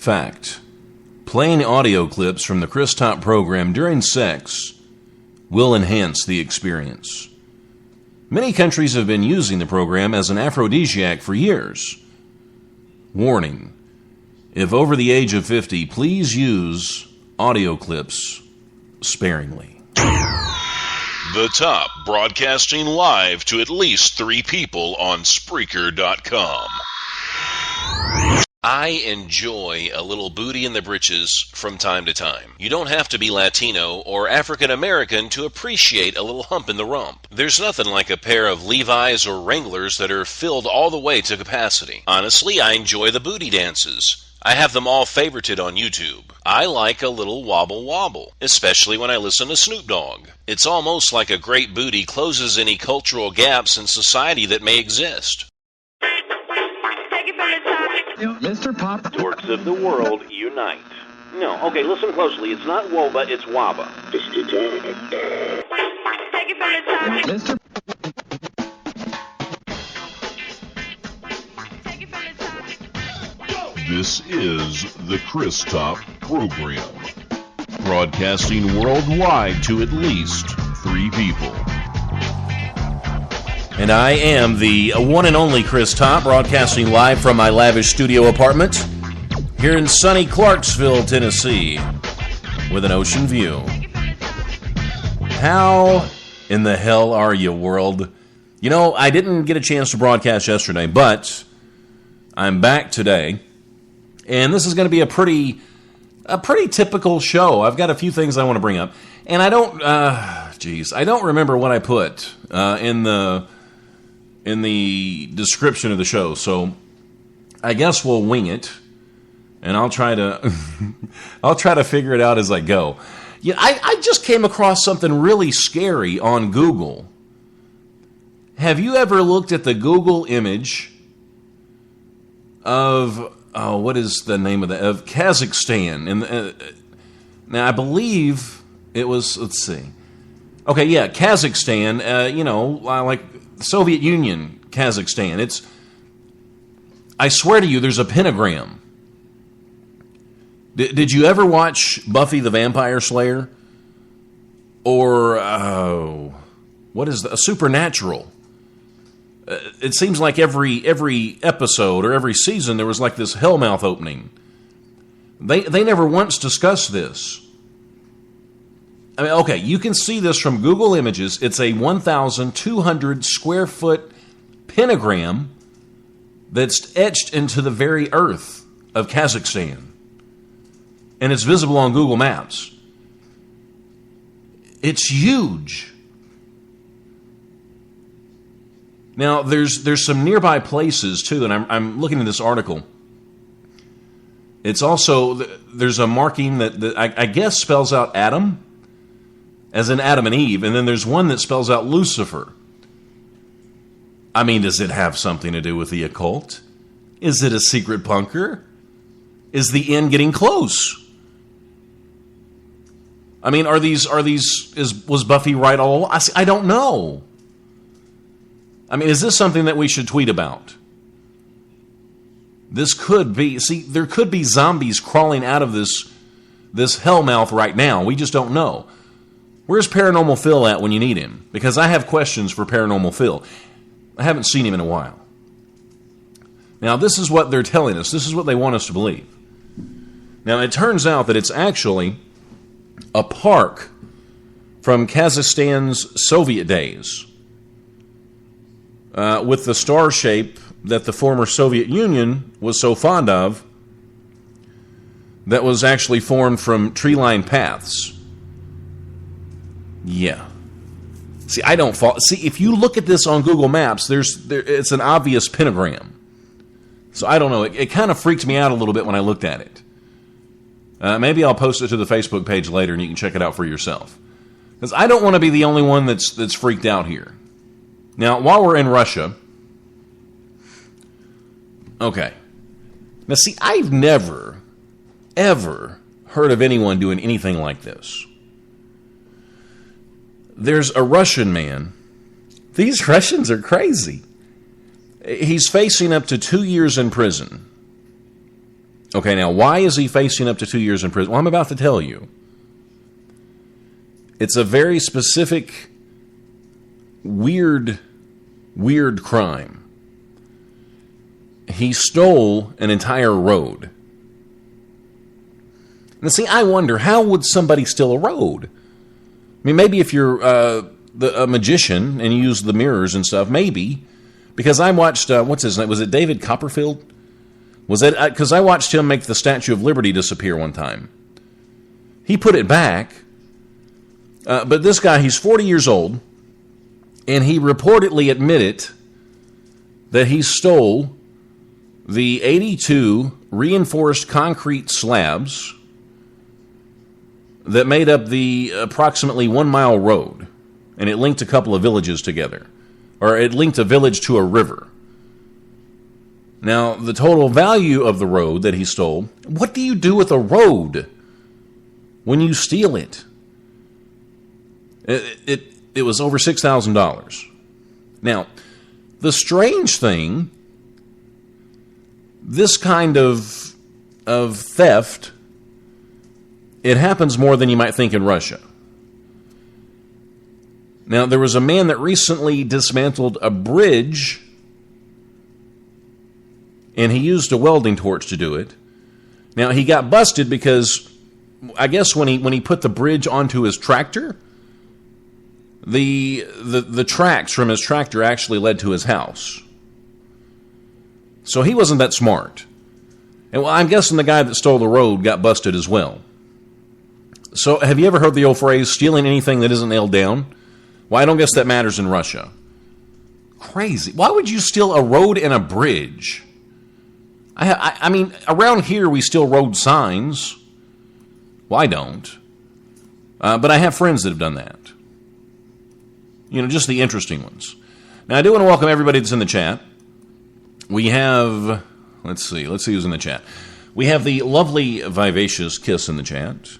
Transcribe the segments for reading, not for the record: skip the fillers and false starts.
Fact. Playing audio clips from the Chris Top program during sex will enhance the experience. Many countries have been using the program as an aphrodisiac for years. Warning. If over the age of 50, please use audio clips sparingly. The Top, broadcasting live to at least 3 people on Spreaker.com. I enjoy a little booty in the britches from time to time. You don't have to be Latino or African American to appreciate a little hump in the rump. There's nothing like a pair of Levi's or Wranglers that are filled all the way to capacity. Honestly, I enjoy the booty dances. I have them all favorited on YouTube. I like a little wobble wobble, especially when I listen to Snoop Dogg. It's almost like a great booty closes any cultural gaps in society that may exist. Mr. Pop. Dorks of the world, unite. No, okay, listen closely. It's not WOBA, it's WABA. Take it from the top. Mr. Take it from the top. This is the Chris Top program, broadcasting worldwide to at least 3 people. And I am the one and only Chris Top, broadcasting live from my lavish studio apartment here in sunny Clarksville, Tennessee, with an ocean view. How in the hell are you, world? You know, I didn't get a chance to broadcast yesterday, but I'm back today, and this is going to be a pretty typical show. I've got a few things I want to bring up, and I don't remember what I put in the description of the show, so I guess we'll wing it, and I'll try to figure it out as I go. Yeah, I just came across something really scary on Google. Have you ever looked at the Google image of what is the name of Kazakhstan? And now I believe it was. Let's see. Okay, yeah, Kazakhstan. Like Soviet Union, Kazakhstan. I swear to you, there's a pentagram. Did you ever watch Buffy the Vampire Slayer? Or, what is a Supernatural? It seems like every episode or every season there was like this hellmouth opening. They never once discussed this. I mean, okay, you can see this from Google Images. It's a 1,200 square foot pentagram that's etched into the very earth of Kazakhstan. And it's visible on Google Maps. It's huge. Now, there's some nearby places, too, and I'm looking at this article. It's also, there's a marking that I guess spells out Adam, as in Adam and Eve, and then there's one that spells out Lucifer. I mean, does it have something to do with the occult? Is it a secret bunker? Is the end getting close? I mean, was Buffy right all along? I don't know. I mean, is this something that we should tweet about? This could be, there could be zombies crawling out of this hellmouth right now. We just don't know. Where's Paranormal Phil at when you need him? Because I have questions for Paranormal Phil. I haven't seen him in a while. Now, this is what they're telling us. This is what they want us to believe. Now, it turns out that it's actually a park from Kazakhstan's Soviet days with the star shape that the former Soviet Union was so fond of that was actually formed from tree-lined paths. Yeah. See, I don't follow. See, if you look at this on Google Maps, it's an obvious pentagram. So I don't know. It kind of freaked me out a little bit when I looked at it. Maybe I'll post it to the Facebook page later and you can check it out for yourself. Because I don't want to be the only one that's freaked out here. Now, while we're in Russia... Okay. Now, see, I've never, ever heard of anyone doing anything like this. There's a Russian man. These Russians are crazy. He's facing up to 2 years in prison Okay, now, why is he facing up to 2 years in prison? Well, I'm about to tell you. It's a very specific, weird crime. He stole an entire road. Now, see, I wonder, how would somebody steal a road? I mean, maybe if you're a magician and you use the mirrors and stuff, maybe. Because I watched, what's his name? Was it David Copperfield? Was it? Because I watched him make the Statue of Liberty disappear one time. He put it back. But this guy, he's 40 years old. And he reportedly admitted that he stole the 82 reinforced concrete slabs that made up the approximately 1 mile road. And it linked a couple of villages together. Or it linked a village to a river. Now, the total value of the road that he stole, what do you do with a road when you steal it? It was over $6,000. Now, the strange thing, this kind of theft, it happens more than you might think in Russia. Now, there was a man that recently dismantled a bridge, and he used a welding torch to do it. Now, he got busted because, I guess when he put the bridge onto his tractor, the tracks from his tractor actually led to his house. So he wasn't that smart. And well, I'm guessing the guy that stole the road got busted as well. So have you ever heard the old phrase, stealing anything that isn't nailed down? Well, I don't guess that matters in Russia. Crazy. Why would you steal a road and a bridge? I mean, around here we steal road signs. Well, I don't. But I have friends that have done that. You know, just the interesting ones. Now, I do want to welcome everybody that's in the chat. We have, let's see who's in the chat. We have the lovely Vivacious Kiss in the chat.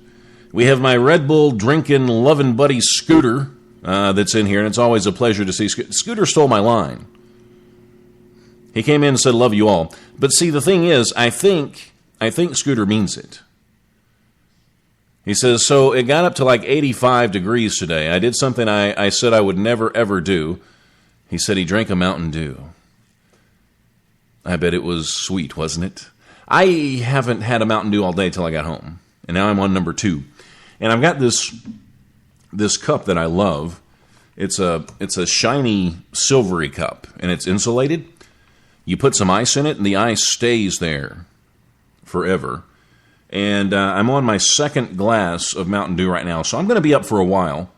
We have my Red Bull drinking, loving buddy Scooter that's in here, and it's always a pleasure to see. Scooter stole my line. He came in and said, love you all. But see, the thing is, I think Scooter means it. He says, so it got up to like 85 degrees today. I did something I said I would never, ever do. He said he drank a Mountain Dew. I bet it was sweet, wasn't it? I haven't had a Mountain Dew all day till I got home. And now I'm on number 2. And I've got this cup that I love. It's a shiny, silvery cup. And it's insulated. You put some ice in it, and the ice stays there forever. And I'm on my second glass of Mountain Dew right now, so I'm going to be up for a while.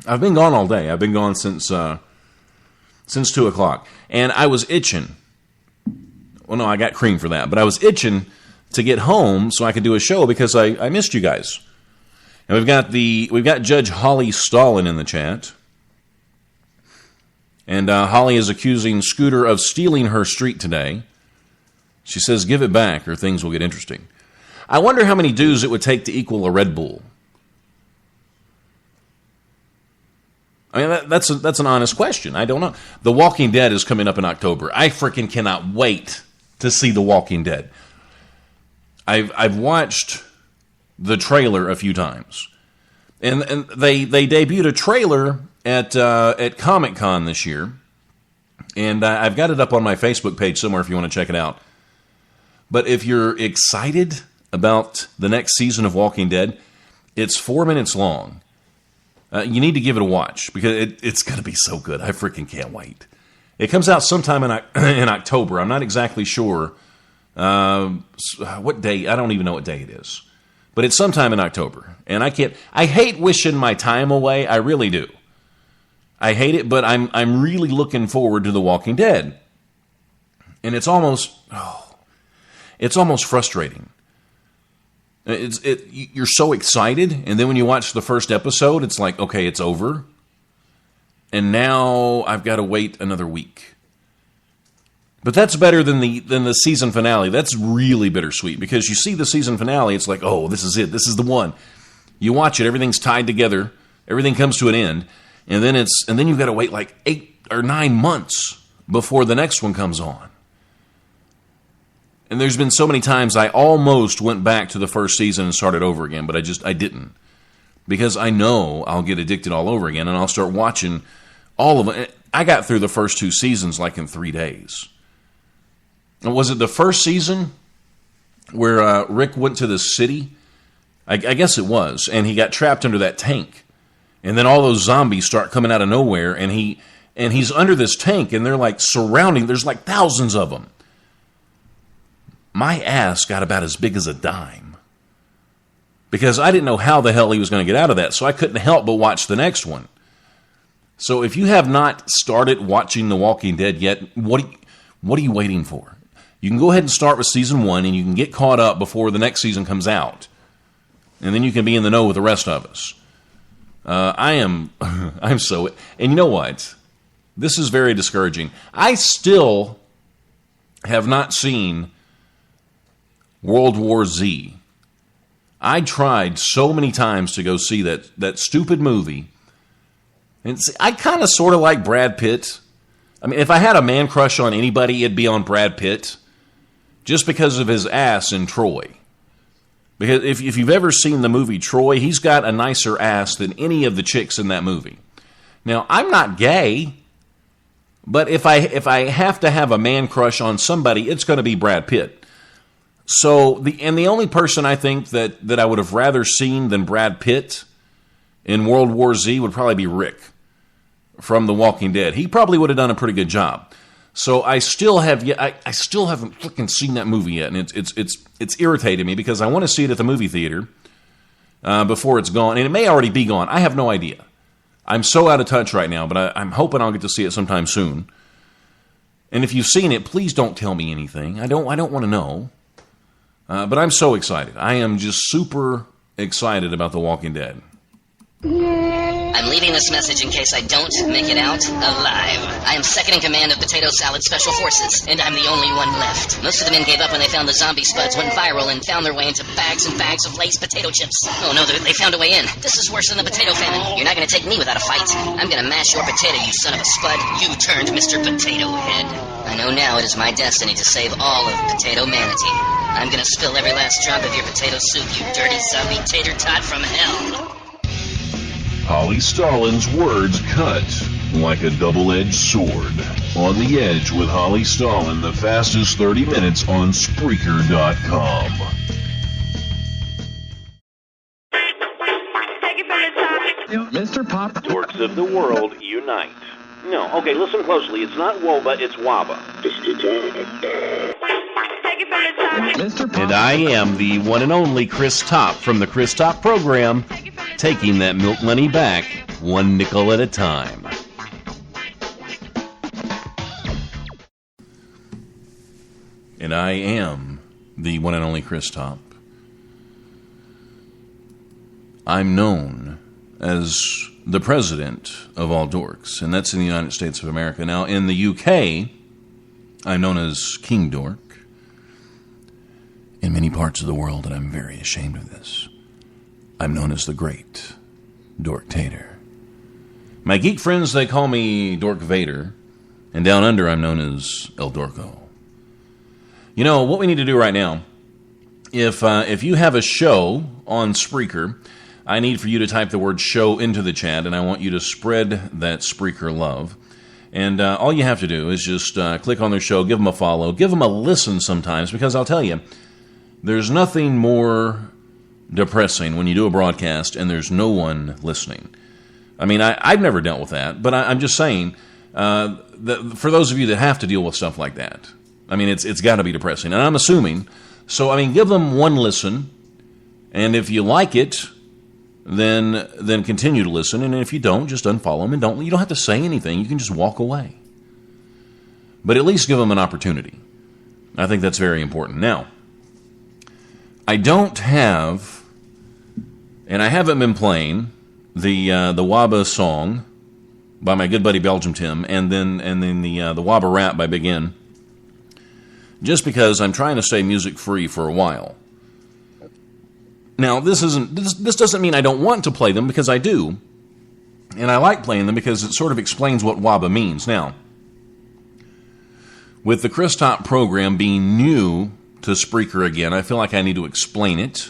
I've been gone all day. I've been gone since 2 o'clock. And I was itching. Well, no, I got cream for that. But I was itching to get home so I could do a show because I missed you guys. And we've got Judge Holly Stalin in the chat. And Holly is accusing Scooter of stealing her street today. She says, give it back or things will get interesting. I wonder how many dews it would take to equal a Red Bull. I mean, that's an honest question. I don't know. The Walking Dead is coming up in October. I freaking cannot wait to see The Walking Dead. I've watched the trailer a few times. And they debuted a trailer at Comic-Con this year. And I've got it up on my Facebook page somewhere if you want to check it out. But if you're excited about the next season of Walking Dead, it's 4 minutes long. You need to give it a watch because it's going to be so good. I freaking can't wait. It comes out sometime in October. I'm not exactly sure what day. I don't even know what day it is. But it's sometime in October. And I hate wishing my time away. I really do. I hate it, but I'm really looking forward to The Walking Dead. And it's almost frustrating. You're so excited, and then when you watch the first episode, it's like, okay, it's over. And now I've got to wait another week. But that's better than the season finale. That's really bittersweet because you see the season finale, it's like, oh, this is it. This is the one. You watch it, everything's tied together, everything comes to an end, and then you've got to wait like 8 or 9 months before the next one comes on. And there's been so many times I almost went back to the first season and started over again, but I didn't. Because I know I'll get addicted all over again, and I'll start watching all of it. I got through the first 2 seasons like in 3 days. And was it the first season where Rick went to the city? I guess it was, and he got trapped under that tank. And then all those zombies start coming out of nowhere, and he's under this tank, and they're like surrounding. There's like thousands of them. My ass got about as big as a dime. Because I didn't know how the hell he was going to get out of that, so I couldn't help but watch the next one. So if you have not started watching The Walking Dead yet, what are you waiting for? You can go ahead and start with season 1, and you can get caught up before the next season comes out. And then you can be in the know with the rest of us. I'm so... And you know what? This is very discouraging. I still have not seen World War Z. I tried so many times to go see that stupid movie. And I kind of sort of like Brad Pitt. I mean, if I had a man crush on anybody, it'd be on Brad Pitt. Just because of his ass in Troy. Because if you've ever seen the movie Troy, he's got a nicer ass than any of the chicks in that movie. Now, I'm not gay, but if I have to have a man crush on somebody, it's going to be Brad Pitt. So the only person I think that I would have rather seen than Brad Pitt in World War Z would probably be Rick from The Walking Dead. He probably would have done a pretty good job. So I still haven't fucking seen that movie yet, and it's irritated me because I want to see it at the movie theater before it's gone, and it may already be gone. I have no idea. I'm so out of touch right now, but I'm hoping I'll get to see it sometime soon. And if you've seen it, please don't tell me anything. I don't want to know. But I'm so excited. I am just super excited about The Walking Dead. I'm leaving this message in case I don't make it out alive. I am second in command of Potato Salad Special Forces, and I'm the only one left. Most of the men gave up when they found the zombie spuds, went viral, and found their way into bags and bags of Lay's potato chips. Oh no, they found a way in. This is worse than the potato famine. You're not going to take me without a fight. I'm going to mash your potato, you son of a spud. You turned Mr. Potato Head. I know now it is my destiny to save all of Potato Manatee. I'm going to spill every last drop of your potato soup, you dirty zombie tater tot from hell. Holly Stalin's words cut like a double-edged sword. On the Edge with Holly Stalin, the fastest 30 minutes on Spreaker.com. Take it from the top. Mr. Pop. Dorks of the world, unite. No, okay, listen closely. It's not Woba, it's Waba. Take it from the top. Mr. Pop. And I am the one and only Chris Top from the Chris Top program, taking that milk money back 1 nickel at a time. And I am the one and only Chris Top. I'm known as the president of all dorks, and that's in the United States of America. Now, in the UK, I'm known as King Dork. In many parts of the world, and I'm very ashamed of this, I'm known as the Great Dork Tater. My geek friends, they call me Dork Vader, and down under, I'm known as El Dorco. You know, what we need to do right now, if you have a show on Spreaker, I need for you to type the word show into the chat, and I want you to spread that Spreaker love. And all you have to do is just click on their show, give them a follow, give them a listen sometimes, because I'll tell you, there's nothing more depressing when you do a broadcast and there's no one listening. I mean, I've never dealt with that, but I'm just saying, that for those of you that have to deal with stuff like that, I mean, it's got to be depressing. And I'm assuming, so I mean, give them one listen, and if you like it, then continue to listen, and if you don't, just unfollow them, and you don't have to say anything. You can just walk away. But at least give them an opportunity. I think that's very important. Now, I don't have, and I haven't been playing the Waba song by my good buddy Belgium Tim, and then the Waba rap by Big N, just because I'm trying to stay music free for a while. Now, this doesn't mean I don't want to play them, because I do, and I like playing them because it sort of explains what Waba means. Now, with the Chris Top program being new to Spreaker again. I feel like I need to explain it.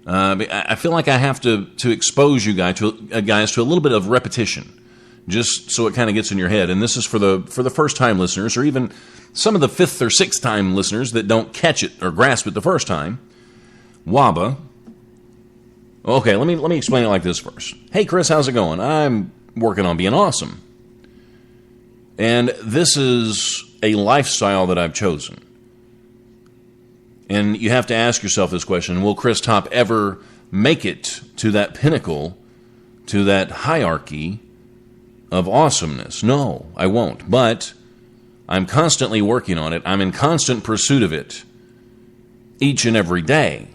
I feel like I have to expose you guys to a little bit of repetition, just so it kind of gets in your head. And this is for the first time listeners, or even some of the fifth or sixth time listeners that don't catch it or grasp it the first time. WABA. Okay, let me explain it like this first. Hey Chris, how's it going? I'm working on being awesome. And this is a lifestyle that I've chosen. And you have to ask yourself this question: will Chris Top ever make it to that pinnacle, to that hierarchy of awesomeness? No, I won't. But I'm constantly working on it. I'm in constant pursuit of it each and every day.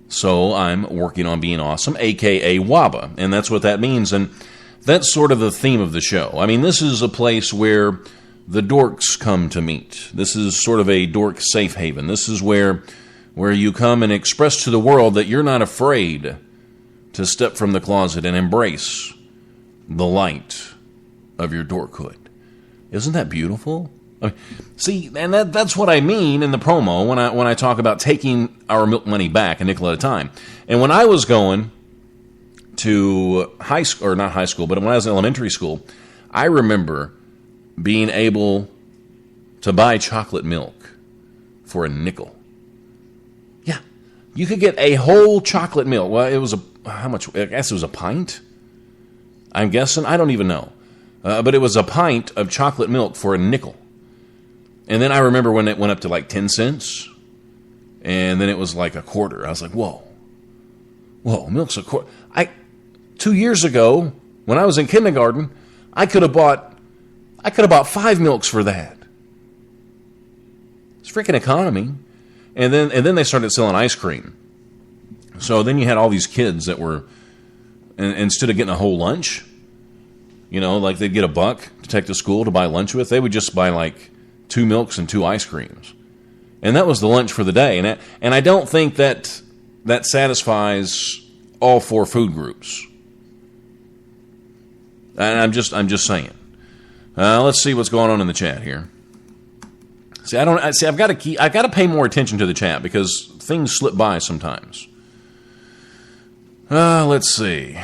So I'm working on being awesome, a.k.a. WABA. And that's what that means. And that's sort of the theme of the show. I mean, this is a place where the dorks come to meet. This is sort of a dork safe haven. This is where you come and express to the world that you're not afraid to step from the closet and embrace the light of your dorkhood. Isn't that beautiful? I mean, see, and that's what I mean in the promo when I talk about taking our milk money back a nickel at a time. And when I was going to high school, or not high school, but when I was in elementary school, I remember being able to buy chocolate milk for a nickel. Yeah, you could get a whole chocolate milk. Well, it was how much? I guess it was a pint. I'm guessing. I don't even know. But it was a pint of chocolate milk for a nickel. And then I remember when it went up to like 10 cents. And then it was like a quarter. I was like, whoa, milk's a quarter. 2 years ago, when I was in kindergarten, I could have bought 5 milks for that. It's freaking economy. And then they started selling ice cream. So then you had all these kids that were, instead of getting a whole lunch, like they'd get $1 to take to school to buy lunch with, they would just buy like 2 milks and 2 ice creams. And that was the lunch for the day. And I don't think that satisfies all 4 food groups. And I'm just saying. Let's see what's going on in the chat here. I've got to pay more attention to the chat because things slip by sometimes. Let's see.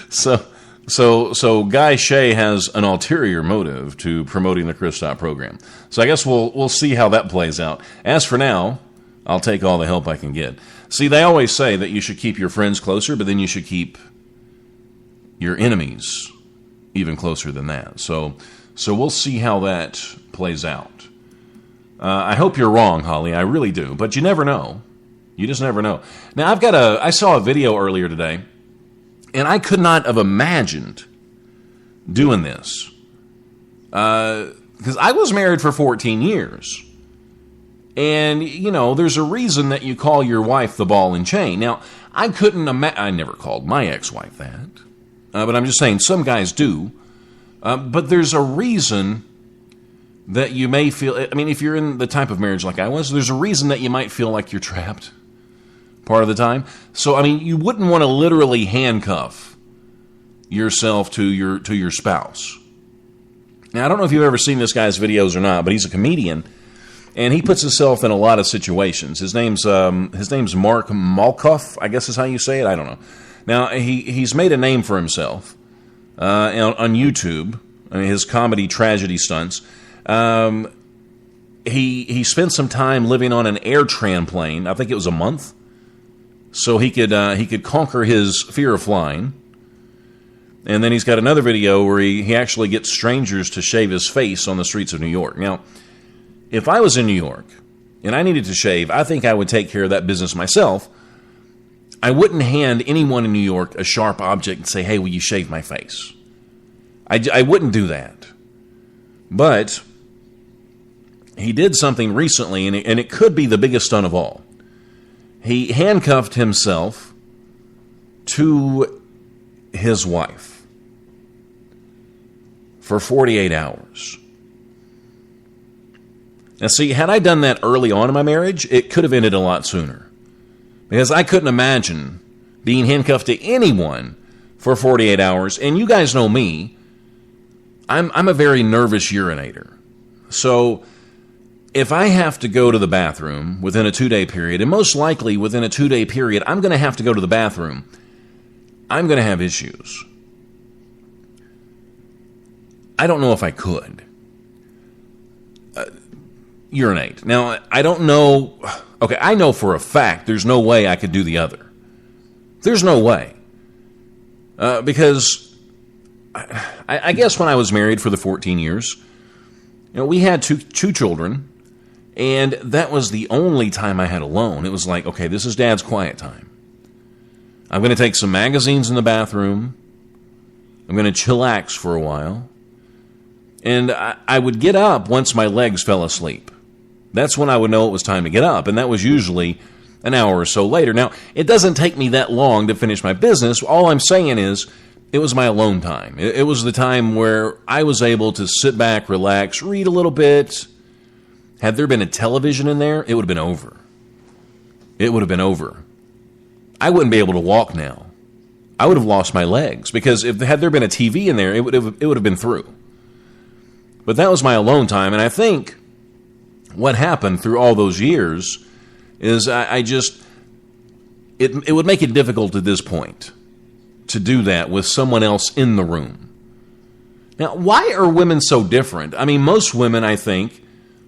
So Guy Shea has an ulterior motive to promoting the Chris Stop program. So I guess we'll see how that plays out. As for now, I'll take all the help I can get. See, they always say that you should keep your friends closer, but then you should keep your enemies even closer than that. So we'll see how that plays out. I hope you're wrong, Holly. I really do. But you never know. You just never know. Now, I saw a video earlier today, and I could not have imagined doing this. Because I was married for 14 years. And, there's a reason that you call your wife the ball and chain. Now, I couldn't imagine. I never called my ex-wife that. But I'm just saying, some guys do. But there's a reason that you may feel, if you're in the type of marriage like I was, there's a reason that you might feel like you're trapped part of the time. So, you wouldn't want to literally handcuff yourself to your spouse. Now, I don't know if you've ever seen this guy's videos or not, but he's a comedian, and he puts himself in a lot of situations. His name's Mark Malkoff, I guess is how you say it. I don't know. Now, he's made a name for himself on YouTube. His comedy tragedy stunts. He spent some time living on an AirTran plane. I think it was a month, so he could conquer his fear of flying. And then he's got another video where he actually gets strangers to shave his face on the streets of New York. Now, if I was in New York and I needed to shave, I think I would take care of that business myself. I wouldn't hand anyone in New York a sharp object and say, hey, will you shave my face? I wouldn't do that. But he did something recently, and it could be the biggest stunt of all. He handcuffed himself to his wife for 48 hours. Now, see, had I done that early on in my marriage, it could have ended a lot sooner. Because I couldn't imagine being handcuffed to anyone for 48 hours. And you guys know me. I'm a very nervous urinator. So if I have to go to the bathroom within a 2-day period, and most likely within a 2-day period, I'm going to have to go to the bathroom, I'm going to have issues. I don't know if I could urinate. Now, I don't know. Okay, I know for a fact there's no way I could do the other. There's no way. Because I guess when I was married for the 14 years, we had two children, and that was the only time I had alone. It was like, okay, this is Dad's quiet time. I'm going to take some magazines in the bathroom. I'm going to chillax for a while. And I would get up once my legs fell asleep. That's when I would know it was time to get up, and that was usually an hour or so later. Now, it doesn't take me that long to finish my business. All I'm saying is it was my alone time. It was the time where I was able to sit back, relax, read a little bit. Had there been a television in there, it would have been over. It would have been over. I wouldn't be able to walk now. I would have lost my legs, because had there been a TV in there, it would have been through. But that was my alone time, and I think what happened through all those years is it would make it difficult at this point to do that with someone else in the room. Now, why are women so different? I mean, most women, I think,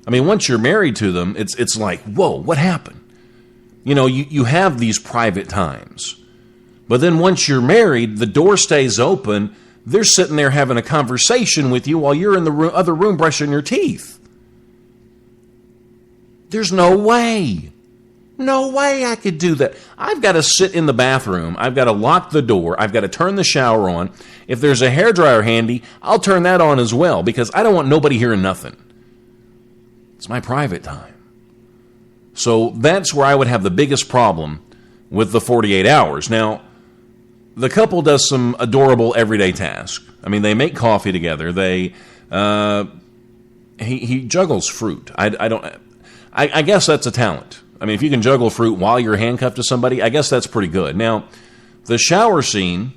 once you're married to them, it's like, whoa, what happened? You have these private times. But then once you're married, the door stays open. They're sitting there having a conversation with you while you're in the other room brushing your teeth. There's no way. No way I could do that. I've got to sit in the bathroom. I've got to lock the door. I've got to turn the shower on. If there's a hairdryer handy, I'll turn that on as well, because I don't want nobody hearing nothing. It's my private time. So that's where I would have the biggest problem with the 48 hours. Now, the couple does some adorable everyday tasks. They make coffee together. He juggles fruit. I guess that's a talent. If you can juggle fruit while you're handcuffed to somebody, I guess that's pretty good. Now, the shower scene,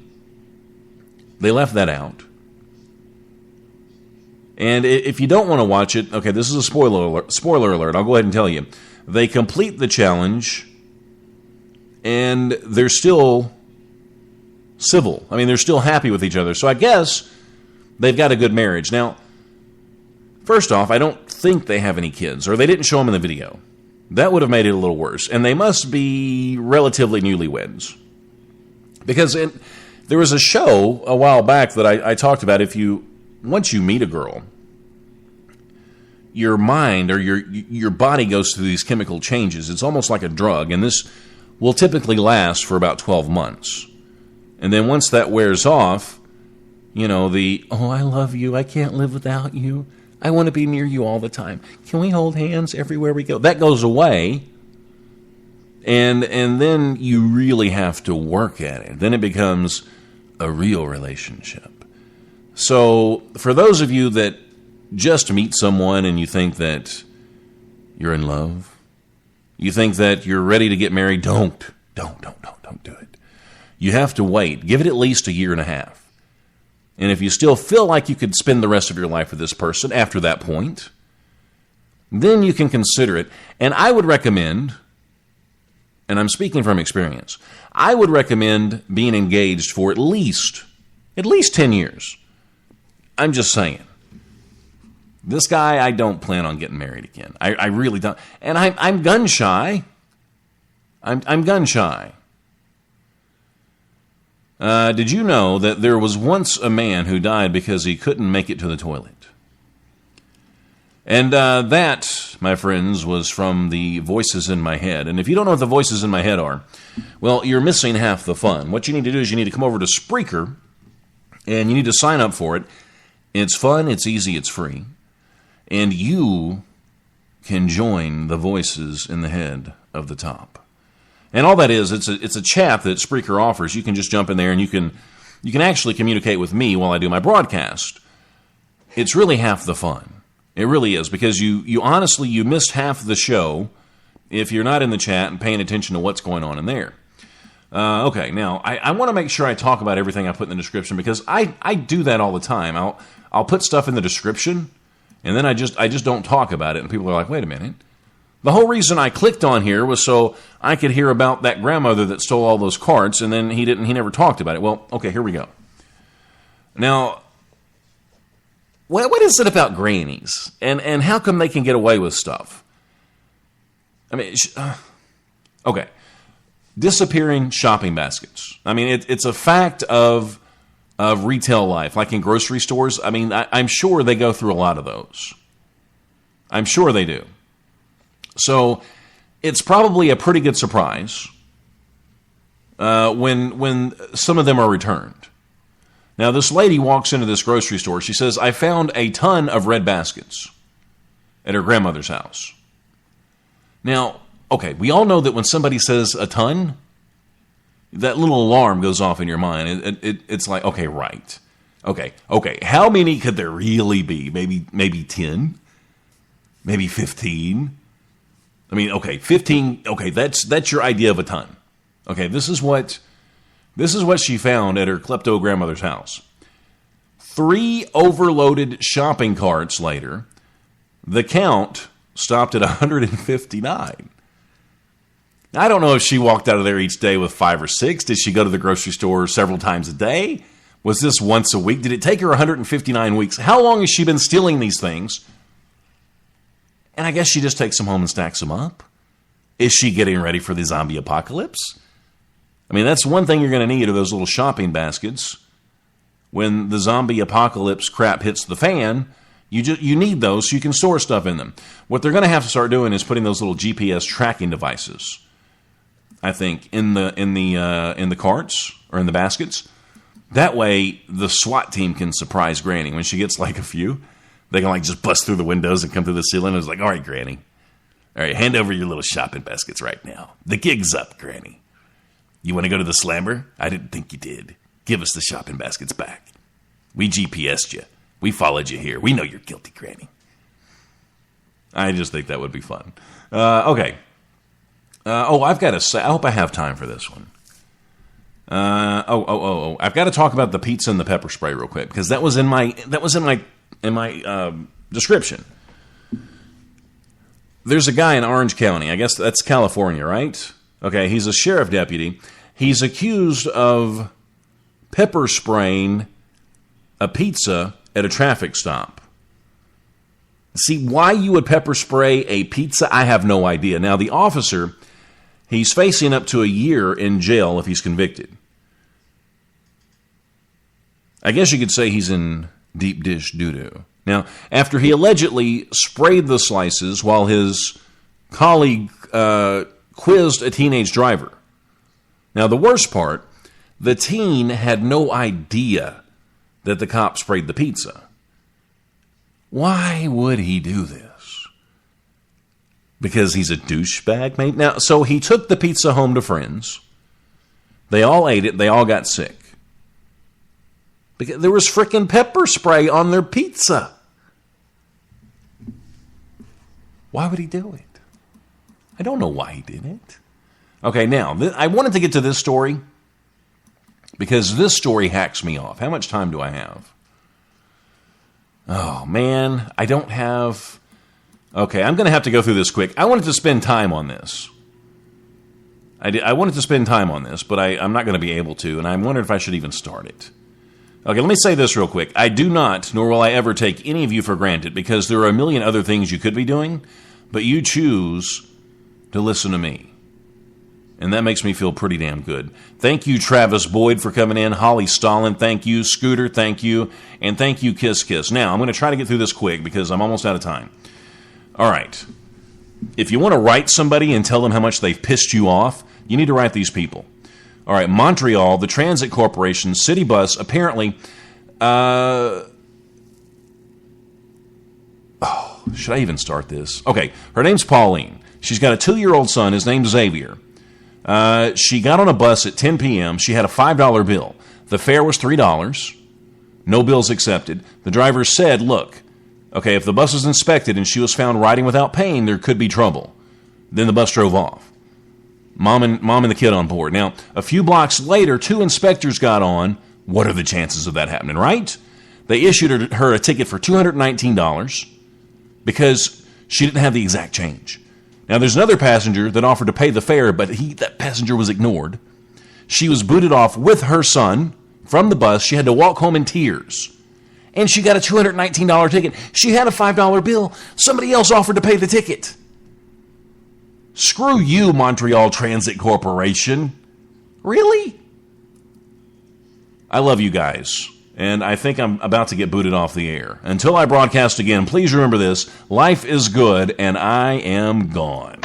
they left that out. And if you don't want to watch it, okay, this is a spoiler alert. I'll go ahead and tell you. They complete the challenge, and they're still civil. They're still happy with each other. So I guess they've got a good marriage. Now, first off, I don't think they have any kids, or they didn't show them in the video. That would have made it a little worse. And they must be relatively newlyweds. Because there was a show a while back that I talked about. Once you meet a girl, your mind or your body goes through these chemical changes. It's almost like a drug, and this will typically last for about 12 months. And then once that wears off, I love you, I can't live without you, I want to be near you all the time, can we hold hands everywhere we go? That goes away, and then you really have to work at it. Then it becomes a real relationship. So for those of you that just meet someone and you think that you're in love, you think that you're ready to get married, don't do it. You have to wait. Give it at least a year and a half. And if you still feel like you could spend the rest of your life with this person after that point, then you can consider it. And I would recommend, and I'm speaking from experience, I would recommend being engaged for at least 10 years. I'm just saying. This guy, I don't plan on getting married again. I really don't. And I'm gun shy. I'm gun shy. Did you know that there was once a man who died because he couldn't make it to the toilet? And that, my friends, was from the voices in my head. And if you don't know what the voices in my head are, well, you're missing half the fun. What you need to do is you need to come over to Spreaker, and you need to sign up for it. It's fun, it's easy, it's free. And you can join the voices in the head of the top. And all that is, it's a chat that Spreaker offers. You can just jump in there and you can actually communicate with me while I do my broadcast. It's really half the fun. It really is, because you honestly, you missed half the show if you're not in the chat and paying attention to what's going on in there. Okay, now I want to make sure I talk about everything I put in the description because I do that all the time. I'll put stuff in the description and then I just don't talk about it, and people are like, wait a minute. The whole reason I clicked on here was so I could hear about that grandmother that stole all those carts, and then he never talked about it. Well, okay, here we go. Now, what is it about grannies, and how come they can get away with stuff? I mean, okay, disappearing shopping baskets. I mean, it's a fact of retail life, like in grocery stores. I mean, I'm sure they go through a lot of those. I'm sure they do. So it's probably a pretty good surprise when some of them are returned. Now, this lady walks into this grocery store. She says, I found a ton of red baskets at her grandmother's house. Now, okay, we all know that when somebody says a ton, that little alarm goes off in your mind. It's like, okay, right. Okay, how many could there really be? Maybe 10? Maybe 15? I mean, okay, 15, okay, that's your idea of a ton. Okay, this is what she found at her klepto grandmother's house. 3 overloaded shopping carts later, the count stopped at 159. I don't know if she walked out of there each day with 5 or 6. Did she go to the grocery store several times a day? Was this once a week? Did it take her 159 weeks? How long has she been stealing these things? And I guess she just takes them home and stacks them up. Is she getting ready for the zombie apocalypse? I mean, that's one thing you're going to need are those little shopping baskets. When the zombie apocalypse crap hits the fan, you need those so you can store stuff in them. What they're going to have to start doing is putting those little GPS tracking devices, I think, in the carts or in the baskets. That way, the SWAT team can surprise Granny when she gets like a few. They can like just bust through the windows and come through the ceiling. It's like, all right, Granny. All right, hand over your little shopping baskets right now. The gig's up, Granny. You want to go to the slammer? I didn't think you did. Give us the shopping baskets back. We GPS'd you. We followed you here. We know you're guilty, Granny. I just think that would be fun. Okay. I've got to say, I hope I have time for this one. I've got to talk about the pizza and the pepper spray real quick because that was in my description. There's a guy in Orange County. I guess that's California, right? Okay, he's a sheriff deputy. He's accused of pepper spraying a pizza at a traffic stop. See, why you would pepper spray a pizza, I have no idea. Now, the officer, he's facing up to a year in jail if he's convicted. I guess you could say he's in deep dish doo-doo. Now, after he allegedly sprayed the slices while his colleague quizzed a teenage driver. Now, the worst part, the teen had no idea that the cop sprayed the pizza. Why would he do this? Because he's a douchebag, maybe? Now, so he took the pizza home to friends. They all ate it. They all got sick. Because there was frickin' pepper spray on their pizza. Why would he do it? I don't know why he did it. Okay, now, I wanted to get to this story because this story hacks me off. How much time do I have? Oh, man, I don't have... Okay, I'm going to have to go through this quick. I wanted to spend time on this. I wanted to spend time on this, but I'm not going to be able to, and I wondered if I should even start it. Okay, let me say this real quick. I do not, nor will I ever take any of you for granted, because there are a million other things you could be doing, but you choose to listen to me. And that makes me feel pretty damn good. Thank you, Travis Boyd, for coming in. Holly Stalin, thank you. Scooter, thank you. And thank you, Kiss Kiss. Now, I'm going to try to get through this quick because I'm almost out of time. All right. If you want to write somebody and tell them how much they've pissed you off, you need to write these people. All right, Montreal, the Transit Corporation, City Bus, apparently... should I even start this? Okay, her name's Pauline. She's got a 2-year-old son. His name's Xavier. She got on a bus at 10 p.m. She had a $5 bill. The fare was $3. No bills accepted. The driver said, look, okay, if the bus is inspected and she was found riding without paying, there could be trouble. Then the bus drove off. Mom and the kid on board. Now, a few blocks later, 2 inspectors got on. What are the chances of that happening, right? They issued her a ticket for $219 because she didn't have the exact change. Now, there's another passenger that offered to pay the fare, but that passenger was ignored. She was booted off with her son from the bus. She had to walk home in tears. And she got a $219 ticket. She had a $5 bill. Somebody else offered to pay the ticket. Screw you, Montreal Transit Corporation. Really? I love you guys. And I think I'm about to get booted off the air. Until I broadcast again, please remember this. Life is good, and I am gone.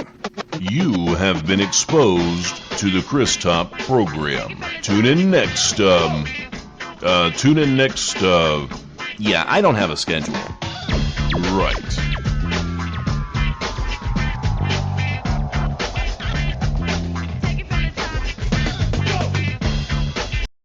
You have been exposed to the Chris Top program. Tune in next, Yeah, I don't have a schedule. right.